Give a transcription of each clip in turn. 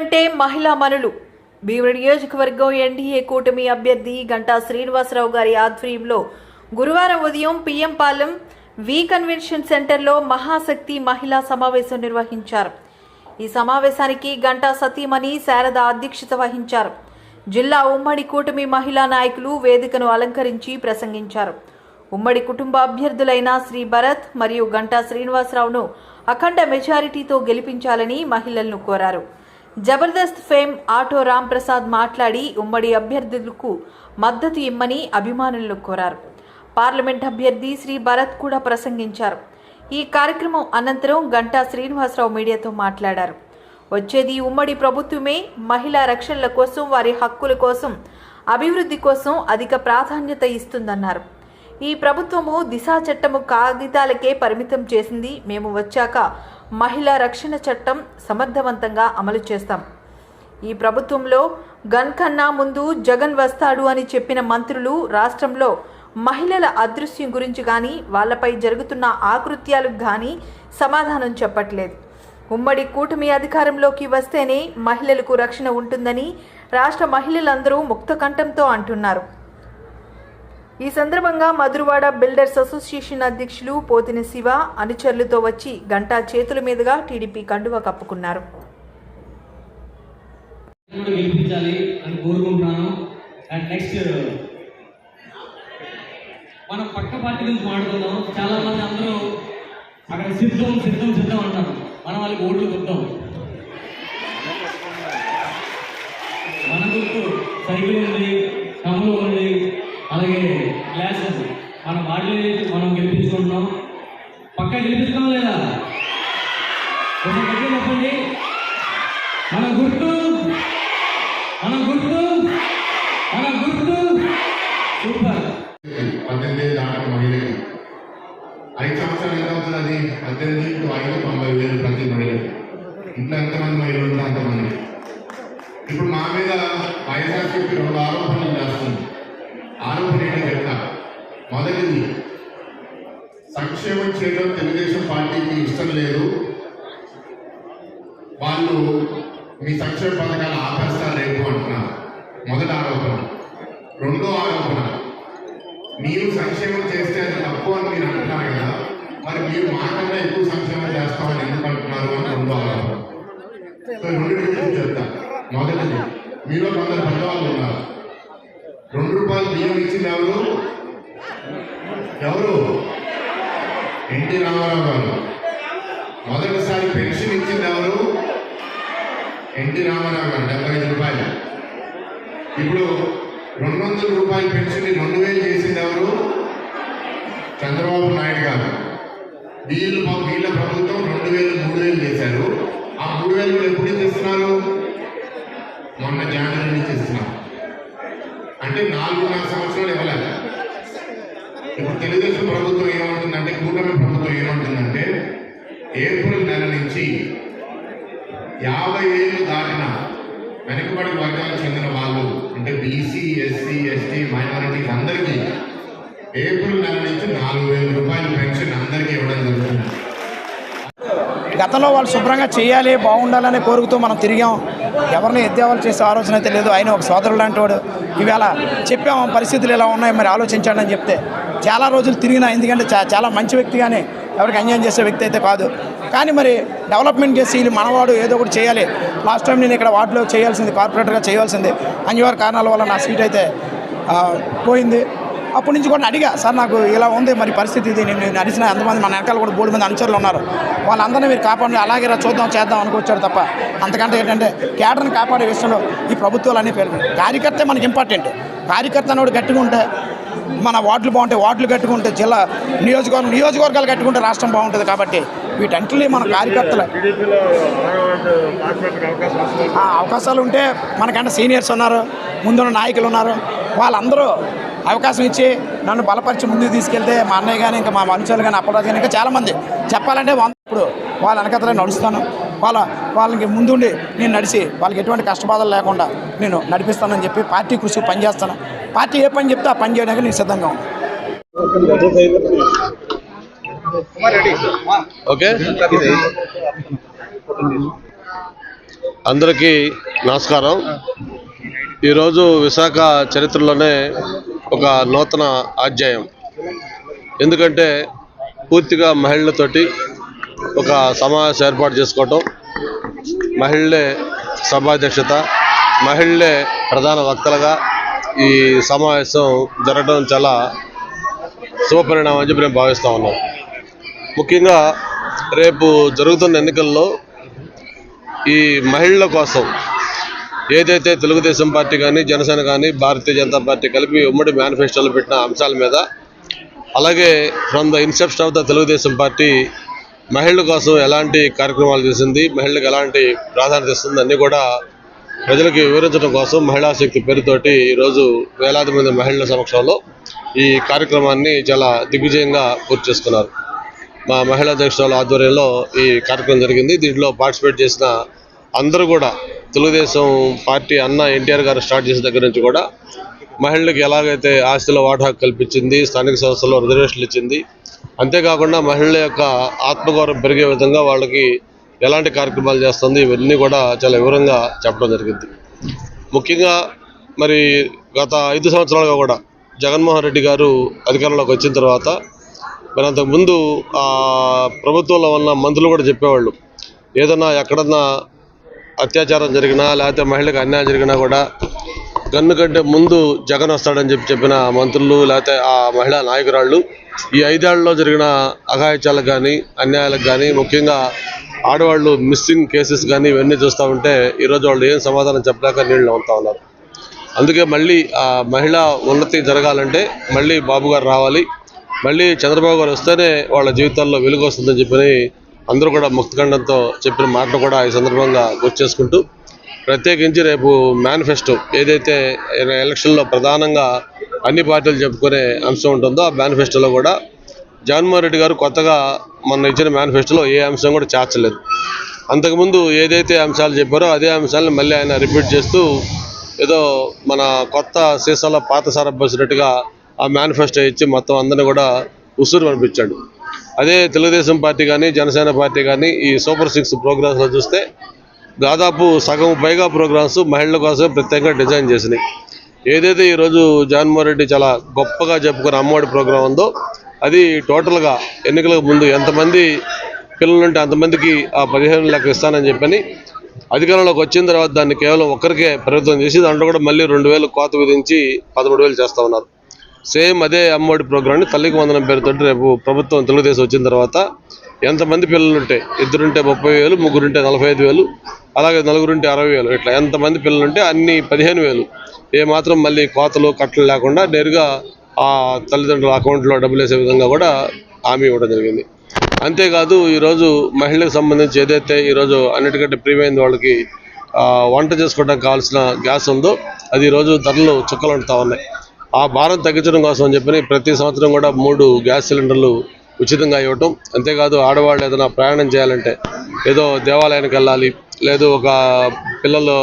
వెంటే మహిళా మనులు భీమిలి నియోజకవర్గం ఎన్డీఏ కూటమి అభ్యర్థి గంటా శ్రీనివాసరావు గారి ఆధ్వర్యంలో గురువారం ఉదయం పిఎం పాలెం వి కన్వెన్షన్ సెంటర్లో మహాశక్తి మహిళా సమావేశం నిర్వహించారు. ఈ సమావేశానికి గంటా సతీమణి శారద అధ్యక్షత వహించారు. జిల్లా ఉమ్మడి కూటమి మహిళా నాయకులు వేదికను అలంకరించి ప్రసంగించారు. ఉమ్మడి కుటుంబ అభ్యర్థులైన శ్రీ భరత్ మరియు గంటా శ్రీనివాసరావును అఖండ మెజారిటీతో గెలిపించాలని మహిళలను కోరారు. జబర్దస్త్ ఫేమ్ ఆటో రామ్ ప్రసాద్ మాట్లాడి ఉమ్మడి అభ్యర్థులకు మద్దతు ఇమ్మని అభిమానులను కోరారు. పార్లమెంట్ అభ్యర్థి శ్రీ భరత్ కూడా ప్రసంగించారు. ఈ కార్యక్రమం అనంతరం గంటా శ్రీనివాసరావు మీడియాతో మాట్లాడారు. వచ్చేది ఉమ్మడి ప్రభుత్వమే. మహిళా రక్షణల కోసం, వారి హక్కుల కోసం, అభివృద్ధి కోసం అధిక ప్రాధాన్యత ఇస్తుందన్నారు. ఈ ప్రభుత్వము దిశా చట్టము కాగితాలకే పరిమితం చేసింది. మేము వచ్చాక మహిళా రక్షణ చట్టం సమర్థవంతంగా అమలు చేస్తాం. ఈ ప్రభుత్వంలో గన్ కన్నా ముందు జగన్ వస్తాడు అని చెప్పిన మంత్రులు రాష్ట్రంలో మహిళల అదృశ్యం గురించి కానీ, వాళ్లపై జరుగుతున్న ఆకృత్యాలకు కానీ సమాధానం చెప్పట్లేదు. ఉమ్మడి కూటమి అధికారంలోకి వస్తేనే మహిళలకు రక్షణ ఉంటుందని రాష్ట్ర మహిళలందరూ ముక్త కంఠంతో అంటున్నారు. ఈ సందర్భంగా మధురవాడ బిల్డర్స్ అసోసియేషన్ అధ్యక్షులు పోతిన శివ అనుచరులతో వచ్చి గంటా చేతుల మీదుగా టీడీపీ కండువా కప్పుకున్నారు. మనం పక్క పార్టీ గురించి మాట్లాడుకుందాం. చాలా మంది అందరూ అక్కడ సిద్ధం అంటారు. మనం వాళ్ళకి ఓట్లు కొద్దాం. మన గుర్తు సైకిల్ ఉంది, కమ్ములు ఉంది, అలాగే గ్లాసెస్. మన వాటిని మనం గెలిపించుకుంటున్నాం. పక్క గెలిపిస్తున్నాం లేదా? కొంచెం గట్టిగా చెప్పండి. మన గుర్తు సూపర్. 18 దాటిన మహిళకి 5 సంవత్సరాలు ఎంత అవుతుంది? అది 18 × 5 90,000 ప్రతి మహిళకి. ఇంట్లో ఎంతమంది మహిళలు ఉంటే అంతమంది. ఇప్పుడు మా మీద వైఎస్ఆర్సీపీ 2 ఆరోపణలు చేస్తుంది. ఆరోపణ ఏంటో చెప్తా. మొదటిది, సంక్షేమం చేయడం తెలుగుదేశం పార్టీకి ఇష్టం లేదు, వాళ్ళు మీ సంక్షేమ పథకాలు ఆపేస్తారు రేపు అంటున్నారు. మొదటి ఆరోపణ. రెండో ఆరోపణ, మీరు సంక్షేమం చేస్తే అది తప్పు అని మీరు అంటున్నారు కదా, మరి మీరు మాకన్నా ఎక్కువ సంక్షేమం చేస్తామని ఎందుకు అంటున్నారు అని రెండో ఆరోపణ. రెండు గురించి చెప్తా. మొదటిది, మీలో కొందరు పెద్దవాళ్ళు ఉన్నారు. ₹2 బియ్యం ఇచ్చింది ఎవరు? ఎన్టీ రామారావు గారు. మొదటిసారి పెన్షన్ ఇచ్చింది ఎవరు? ఎన్టీ రామారావు గారు, ₹75. ఇప్పుడు ₹200 పెన్షన్ 2000 చేసింది ఎవరు? చంద్రబాబు నాయుడు గారు. వీళ్ళ ప్రభుత్వం 2000, 3000 చేశారు. ఆ 3000 కూడా ఎప్పుడు ఇస్తున్నారు? మొన్న జనవరి నుంచి ఇస్తున్నారు. అంటే 4.5 సంవత్సరాలు ఇవ్వలేదు. ఇప్పుడు తెలుగుదేశం ప్రభుత్వం ఏమంటుందంటే, కూటమి ప్రభుత్వం ఏమంటుందంటే, ఏప్రిల్ నెల నుంచి 50 ఏళ్ళు దాటిన వెనుకబడి వర్గాలకు చెందిన వాళ్ళు, అంటే బీసీ, ఎస్సీ, ఎస్టీ, మైనారిటీస్ అందరికీ ఏప్రిల్ నెల నుంచి ₹4,000 పెన్షన్ అందరికీ ఇవ్వడం జరుగుతుంది. గతంలో వాళ్ళు శుభ్రంగా చేయాలి, బాగుండాలని కోరుకుతూ మనం తిరిగాం. ఎవరిని ఎద్దేవాళ్ళు చేసే ఆలోచన అయితే లేదు. ఆయన ఒక సోదరుడు లాంటి వాడు. ఈవేళ చెప్పాము పరిస్థితులు ఎలా ఉన్నాయి, మరి ఆలోచించండి అని చెప్తే చాలా రోజులు తిరిగినా. ఎందుకంటే చాలా మంచి వ్యక్తి, కానీ ఎవరికి అన్యాయం చేసే వ్యక్తి అయితే కాదు. కానీ మరి డెవలప్మెంట్ చేసి వీళ్ళు మనవాడు ఏదో ఒకటి చేయాలి. లాస్ట్ టైం నేను ఇక్కడ వార్డులో చేయాల్సింది, కార్పొరేటర్గా చేయాల్సింది. అనివార్య కారణాల వల్ల నా సీట్ అయితే పోయింది. అప్పటి నుంచి కూడా అడిగా, సార్ నాకు ఇలా ఉంది, మరి పరిస్థితి ఇది. నేను నడిచిన ఎంతమంది మన వెనకాల కూడా 3 మంది అనుచరులు ఉన్నారు, వాళ్ళందరినీ మీరు కాపాడి అలాగే చేద్దాం అనుకొచ్చాడు తప్ప అంతకంటే ఏంటంటే కేడర్ని కాపాడే విషయంలో ఈ ప్రభుత్వాలు అన్నీ పేరు. కార్యకర్త మనకి ఇంపార్టెంట్. కార్యకర్త అనేది గట్టిగా ఉంటే మన వార్డులు బాగుంటాయి, వార్డులు కట్టుకుంటే జిల్లా నియోజకవర్గాలు కట్టుకుంటే రాష్ట్రం బాగుంటుంది. కాబట్టి వీటంటిని మన కార్యకర్తలు అవకాశాలు ఉంటే, మనకంటే సీనియర్స్ ఉన్నారు, ముందున్న నాయకులు ఉన్నారు, వాళ్ళందరూ అవకాశం ఇచ్చి నన్ను బలపరిచి ముందుకు తీసుకెళ్తే మా అన్నయ్య కానీ, ఇంకా మా మనుషులు కానీ, అప్పటిదాకా కానీ ఇంకా చాలామంది చెప్పాలంటే ఇప్పుడు వాళ్ళ వెనకతలే నడుస్తాను. వాళ్ళకి ముందుండి నేను నడిచి వాళ్ళకి ఎటువంటి కష్టబాధలు లేకుండా నేను నడిపిస్తానని చెప్పి పార్టీ కృషి పనిచేస్తాను. పార్టీ ఏ పని చెప్తే ఆ పని చేయడానికి నేను సిద్ధంగా ఉన్నాను. ఓకే. అందరికీ నమస్కారం. ఈరోజు విశాఖ చరిత్రలోనే ఒక నూతన అధ్యాయం. ఎందుకంటే పూర్తిగా మహిళలతోటి ఒక సమావేశం ఏర్పాటు చేసుకోవటం, మహిళలే సభాధ్యక్షత, మహిళలే ప్రధాన వక్తలుగా ఈ సమావేశం జరగడం చాలా శుభపరిణామం అని చెప్పి నేను భావిస్తూ ఉన్నాను. ముఖ్యంగా రేపు జరుగుతున్న ఎన్నికల్లో ఈ మహిళల కోసం ఏదైతే తెలుగుదేశం పార్టీ కానీ, జనసేన కానీ, భారతీయ జనతా పార్టీ కలిపి ఉమ్మడి మేనిఫెస్టోలో పెట్టిన అంశాల మీద, అలాగే from the Inception of the Telugu Desam party మహిళల కోసం ఎలాంటి కార్యక్రమాలు చేసింది, మహిళలకు ఎలాంటి ప్రాధాన్యత ఇస్తుంది అన్నీ కూడా ప్రజలకు వివరించడం కోసం మహిళా శక్తి పేరుతోటి ఈరోజు వేలాది మంది మహిళల సమక్షంలో ఈ కార్యక్రమాన్ని చాలా దిగ్విజయంగా పూర్తి చేసుకున్నారు. మా మహిళా అధ్యక్షుల ఆధ్వర్యంలో ఈ కార్యక్రమం జరిగింది. దీంట్లో పార్టిసిపేట్ చేసిన అందరూ కూడా తెలుగుదేశం పార్టీ అన్న ఎన్టీఆర్ గారు స్టార్ట్ చేసిన దగ్గర నుంచి కూడా మహిళలకు ఎలాగైతే ఆస్తిలో వాటా హక్కు కల్పించింది, స్థానిక సంస్థల్లో రిజర్వేషన్లు ఇచ్చింది, అంతేకాకుండా మహిళల యొక్క ఆత్మగౌరవం పెరిగే విధంగా వాళ్ళకి ఎలాంటి కార్యక్రమాలు చేస్తుంది, ఇవన్నీ కూడా చాలా వివరంగా చెప్పడం జరిగింది. ముఖ్యంగా మరి గత 5 సంవత్సరాలుగా కూడా జగన్మోహన్ రెడ్డి గారు అధికారంలోకి వచ్చిన తర్వాత మరి అంతకుముందు ప్రభుత్వంలో ఉన్న మంత్రులు కూడా చెప్పేవాళ్ళు, ఏదన్నా ఎక్కడన్నా అత్యాచారం జరిగినా లేకపోతే మహిళలకు అన్యాయం జరిగినా కూడా గన్ను కంటే ముందు జగన్ వస్తాడని చెప్పిన మంత్రులు లేకపోతే ఆ మహిళా నాయకురాళ్ళు ఈ 5 ఏళ్లలో జరిగిన అఘాయిత్యాలకు కానీ, అన్యాయాలకు కానీ, ముఖ్యంగా ఆడవాళ్ళు మిస్సింగ్ కేసెస్ కానీ ఇవన్నీ చూస్తూ ఉంటే ఈరోజు వాళ్ళు ఏం సమాధానం చెప్పలేక నీళ్ళు నవ్వుతూ ఉన్నారు. అందుకే మళ్ళీ ఆ మహిళా ఉన్నతి జరగాలంటే మళ్ళీ బాబు గారు రావాలి, మళ్ళీ చంద్రబాబు గారు వస్తేనే వాళ్ళ జీవితాల్లో వెలుగు వస్తుందని చెప్పి అందరూ కూడా ముక్తఖండంతో చెప్పిన మాటను కూడా ఈ సందర్భంగా గుర్తు చేసుకుంటూ, ప్రత్యేకించి రేపు మేనిఫెస్టో ఏదైతే ఎలక్షన్లో ప్రధానంగా అన్ని పార్టీలు చెప్పుకునే అంశం ఉంటుందో ఆ మేనిఫెస్టోలో కూడా జగన్మోహన్ రెడ్డి గారు కొత్తగా మొన్న ఇచ్చిన మేనిఫెస్టోలో ఏ అంశం కూడా చేర్చలేదు. అంతకుముందు ఏదైతే అంశాలు చెప్పారో అదే అంశాలను మళ్ళీ ఆయన రిపీట్ చేస్తూ ఏదో మన కొత్త సీసాలో పాత సారా పోసినట్టుగా ఆ మేనిఫెస్టో ఇచ్చి మొత్తం అందరినీ కూడా ఉసురు పంపించాడు. అదే తెలుగుదేశం పార్టీ కానీ, జనసేన పార్టీ కానీ ఈ సూపర్ 6 ప్రోగ్రామ్స్లో చూస్తే దాదాపు సగం పైగా ప్రోగ్రామ్స్ మహిళల కోసం ప్రత్యేకంగా డిజైన్ చేసినాయి. ఏదైతే ఈరోజు జగన్మోహన్ రెడ్డి చాలా గొప్పగా చెప్పుకున్న అమ్మఒడి ప్రోగ్రాం ఉందో అది టోటల్గా ఎన్నికలకు ముందు ఎంతమంది పిల్లలుంటే అంతమందికి ఆ 15 లక్షలు ఇస్తానని చెప్పని అధికారంలోకి వచ్చిన తర్వాత దాన్ని కేవలం ఒక్కరికే ప్రభుత్వం చేసి దాంట్లో కూడా మళ్ళీ 2,000 కోత విధించి 13,000 చేస్తూ ఉన్నారు. సేమ్ అదే అమ్మఒడి ప్రోగ్రామ్ని తల్లికి వందనం పేరుతో రేపు ప్రభుత్వం తెలుగుదేశం వచ్చిన తర్వాత ఎంతమంది పిల్లలుంటే, 2 30,000, 3 45,000, అలాగే 4 60,000, ఇట్లా ఎంతమంది పిల్లలుంటే అన్ని 15,000 ఏమాత్రం మళ్ళీ కోతలు కట్టలు లేకుండా నేరుగా ఆ తల్లిదండ్రుల అకౌంట్లో డబ్బులు వేసే విధంగా కూడా హామీ ఇవ్వడం జరిగింది. అంతేకాదు ఈరోజు మహిళలకు సంబంధించి ఏదైతే ఈరోజు అన్నిటికంటే ప్రియమైన వాళ్ళకి వంట చేసుకోవడానికి కావాల్సిన గ్యాస్ ఉందో అది ఈరోజు ధరలు చుక్కలు అంటుతా ఉన్నాయి. ఆ భారం తగ్గించడం కోసం అని చెప్పి ప్రతి సంవత్సరం కూడా 3 గ్యాస్ సిలిండర్లు ఉచితంగా ఇవ్వటం. అంతేకాదు ఆడవాళ్ళు ఏదైనా ప్రయాణం చేయాలంటే ఏదో దేవాలయానికి వెళ్ళాలి, లేదు ఒక పిల్లలు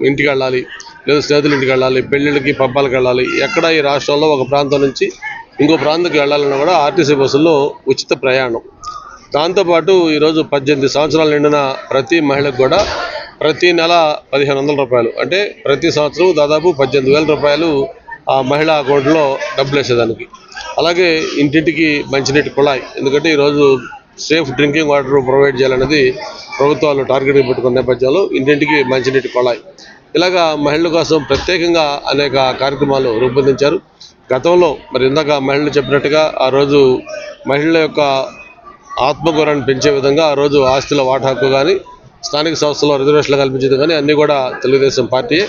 ఇంటికి వెళ్ళాలి, లేదు స్నేహితుల ఇంటికి వెళ్ళాలి, పెళ్ళిళ్ళకి పబ్బాలకు వెళ్ళాలి, ఎక్కడ ఈ రాష్ట్రంలో ఒక ప్రాంతం నుంచి ఇంకో ప్రాంతానికి వెళ్ళాలన్నా కూడా ఆర్టీసీ బస్సుల్లో ఉచిత ప్రయాణం. దాంతోపాటు ఈరోజు 18 సంవత్సరాలు నిండిన ప్రతి మహిళకు కూడా ప్రతి నెల 1,500 రూపాయలు, అంటే ప్రతి సంవత్సరం దాదాపు 18,000 రూపాయలు ఆ మహిళా అకౌంట్లో డబ్బులు వేసేదానికి. అలాగే ఇంటింటికి మంచినీటి కుళాయి, ఎందుకంటే ఈరోజు సేఫ్ డ్రింకింగ్ వాటర్ ప్రొవైడ్ చేయాలనేది ప్రభుత్వాలు టార్గెట్గా పెట్టుకున్న నేపథ్యంలో ఇంటింటికి మంచినీటి కుళాయి, ఇలాగా మహిళల కోసం ప్రత్యేకంగా అనేక కార్యక్రమాలు రూపొందించారు. గతంలో మరి ఇందాక మహిళలు చెప్పినట్టుగా ఆ రోజు మహిళల యొక్క ఆత్మగౌరవాన్ని పెంచే విధంగా ఆ రోజు ఆస్తిలో వాటా హక్కు కానీ, స్థానిక సంస్థల్లో రిజర్వేషన్లు కల్పించేది కానీ అన్నీ కూడా తెలుగుదేశం పార్టీయే.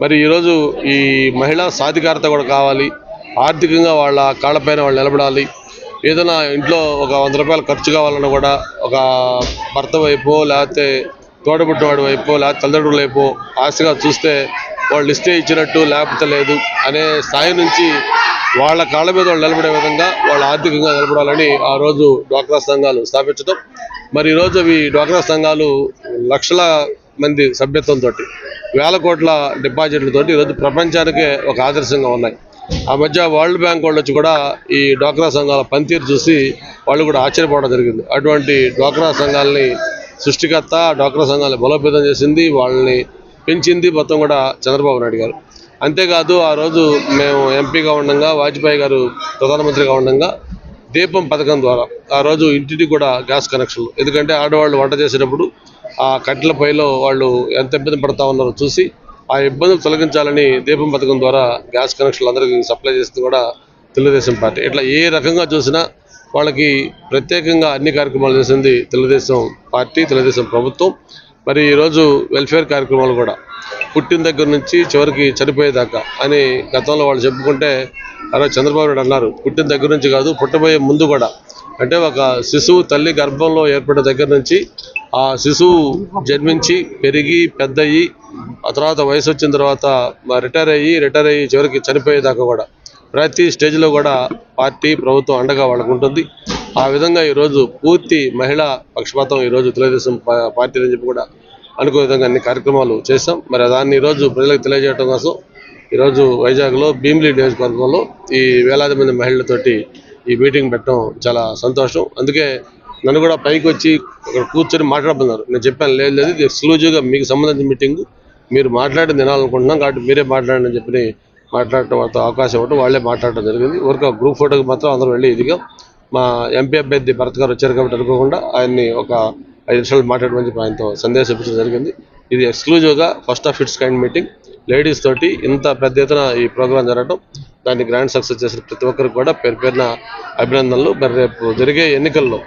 మరి ఈరోజు ఈ మహిళా సాధికారత కూడా కావాలి, ఆర్థికంగా వాళ్ళ కాళ్ళపైన వాళ్ళు నిలబడాలి. ఏదైనా ఇంట్లో ఒక 100 రూపాయలు ఖర్చు కావాలన్నా కూడా ఒక భర్త వైపో లేకపోతే తోడబుట్టినవాడి వైపో లేకపోతే తల్లిదండ్రుల వైపో ఆశగా చూస్తే వాళ్ళు ఇస్తే ఇచ్చినట్టు లేకపోతే లేదు అనే స్థాయి నుంచి వాళ్ళ కాళ్ళ మీద వాళ్ళు నిలబడే విధంగా వాళ్ళు ఆర్థికంగా నిలబడాలని ఆ రోజు డ్వాక్రా సంఘాలు స్థాపించడం. మరి ఈరోజు అవి డ్వాక్రా సంఘాలు లక్షల మంది సభ్యత్వంతో, వేల కోట్ల డిపాజిట్లతో ఈరోజు ప్రపంచానికే ఒక ఆదర్శంగా ఉన్నాయి. ఆ మధ్య వరల్డ్ బ్యాంక్ వాళ్ళు వచ్చి కూడా ఈ డ్వాక్రా సంఘాల పనితీరు చూసి వాళ్ళు కూడా ఆశ్చర్యపోవడం జరిగింది. అటువంటి డ్వాక్రా సంఘాలని సృష్టికర్త, డ్వాక్రా సంఘాలను బలోపేతం చేసింది, వాళ్ళని పెంచింది మొత్తం కూడా చంద్రబాబు నాయుడు గారు. అంతేకాదు ఆ రోజు మేము ఎంపీగా ఉండగా, వాజ్పేయి గారు ప్రధానమంత్రిగా ఉండగా దీపం పథకం ద్వారా ఆ రోజు ఇంటికి కూడా గ్యాస్ కనెక్షన్లు, ఎందుకంటే ఆడవాళ్ళు వంట చేసేటప్పుడు ఆ కట్టెల పొయ్యిలో వాళ్ళు ఎంత ఇబ్బంది పడతా ఉన్నారో చూసి ఆ ఇబ్బందులు తొలగించాలని దీపం పథకం ద్వారా గ్యాస్ కనెక్షన్లు అందరికీ సప్లై చేస్తుంది కూడా తెలుగుదేశం పార్టీ. ఇట్లా ఏ రకంగా చూసినా వాళ్ళకి ప్రత్యేకంగా అన్ని కార్యక్రమాలు చేసింది తెలుగుదేశం పార్టీ, తెలుగుదేశం ప్రభుత్వం. మరి ఈరోజు వెల్ఫేర్ కార్యక్రమాలు కూడా పుట్టిన దగ్గర నుంచి చివరికి చనిపోయేదాకా అని గతంలో వాళ్ళు చెప్పుకుంటే అలా చంద్రబాబు నాయుడు అన్నారు, పుట్టిన దగ్గర నుంచి కాదు పుట్టబోయే ముందు కూడా, అంటే ఒక శిశువు తల్లి గర్భంలో ఏర్పడిన దగ్గర నుంచి ఆ శిశువు జన్మించి పెరిగి పెద్దయ్యి ఆ తర్వాత వయసు వచ్చిన తర్వాత రిటైర్ అయ్యి చివరికి చనిపోయేదాకా కూడా ప్రతి స్టేజ్లో కూడా పార్టీ ప్రభుత్వం అండగా వాళ్ళకు ఉంటుంది. ఆ విధంగా ఈరోజు పూర్తి మహిళా పక్షపాతం ఈరోజు తెలుగుదేశం పార్టీ అని చెప్పి కూడా అనుకునే విధంగా అన్ని కార్యక్రమాలు చేశాం. మరి దాన్ని ఈరోజు ప్రజలకు తెలియజేయడం కోసం ఈరోజు వైజాగ్లో భీమిలి నియోజకవర్గంలో ఈ వేలాది మంది మహిళలతోటి ఈ మీటింగ్ పెట్టడం చాలా సంతోషం. అందుకే నన్ను కూడా పైకి వచ్చి అక్కడ కూర్చొని మాట్లాడుతున్నారు. నేను చెప్పాను, లేదు ఇది ఎక్స్క్లూజివ్గా మీకు సంబంధించిన మీటింగ్, మీరు మాట్లాడి తినాలనుకుంటున్నాం కాబట్టి మీరే మాట్లాడండి అని చెప్పి మాట్లాడటం అవకాశం ఇవ్వడం, వాళ్ళే మాట్లాడటం జరిగింది. ఊరికే గ్రూప్ ఫోటోకి మాత్రం అందరూ వెళ్ళి ఇదిగా మా ఎంపీ అభ్యర్థి భరత్ గారు వచ్చారు కాబట్టి అనుకోకుండా ఆయన్ని ఒక 5 నిమిషాలు మాట్లాడమని చెప్పి ఆయనతో సందేశం ఇప్పించడం జరిగింది. ఇది ఎక్స్క్లూజివ్గా first of it's kind meeting, ladies తోటి ఇంత పెద్ద ఎత్తున ఈ ప్రోగ్రాం జరగడం, దాన్ని గ్రాండ్ సక్సెస్ చేసిన ప్రతి ఒక్కరికి కూడా పేరున అభినందనలు. మరి రేపు జరిగే ఎన్నికల్లో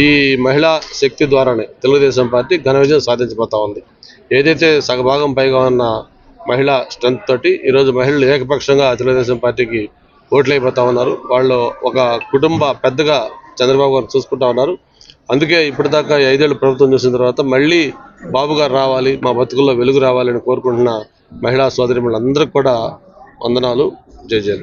ఈ మహిళా శక్తి ద్వారానే తెలుగుదేశం పార్టీ ఘన విజయం సాధించబోతా ఉంది. ఏదైతే సగభాగం పైగా ఉన్న మహిళా స్ట్రెంత్ తోటి ఈరోజు మహిళలు ఏకపక్షంగా తెలుగుదేశం పార్టీకి ఓట్లు అయిపోతా ఉన్నారు. వాళ్ళు ఒక కుటుంబ పెద్దగా చంద్రబాబు గారు చూసుకుంటా ఉన్నారు. అందుకే ఇప్పటిదాకా 5 ఏళ్ళు ప్రభుత్వం చూసిన తర్వాత మళ్ళీ బాబు గారు రావాలి, మా బతుకుల్లో వెలుగు రావాలని కోరుకుంటున్న మహిళా సోదరిమణులందరికీ కూడా వందనాలు, జై జై.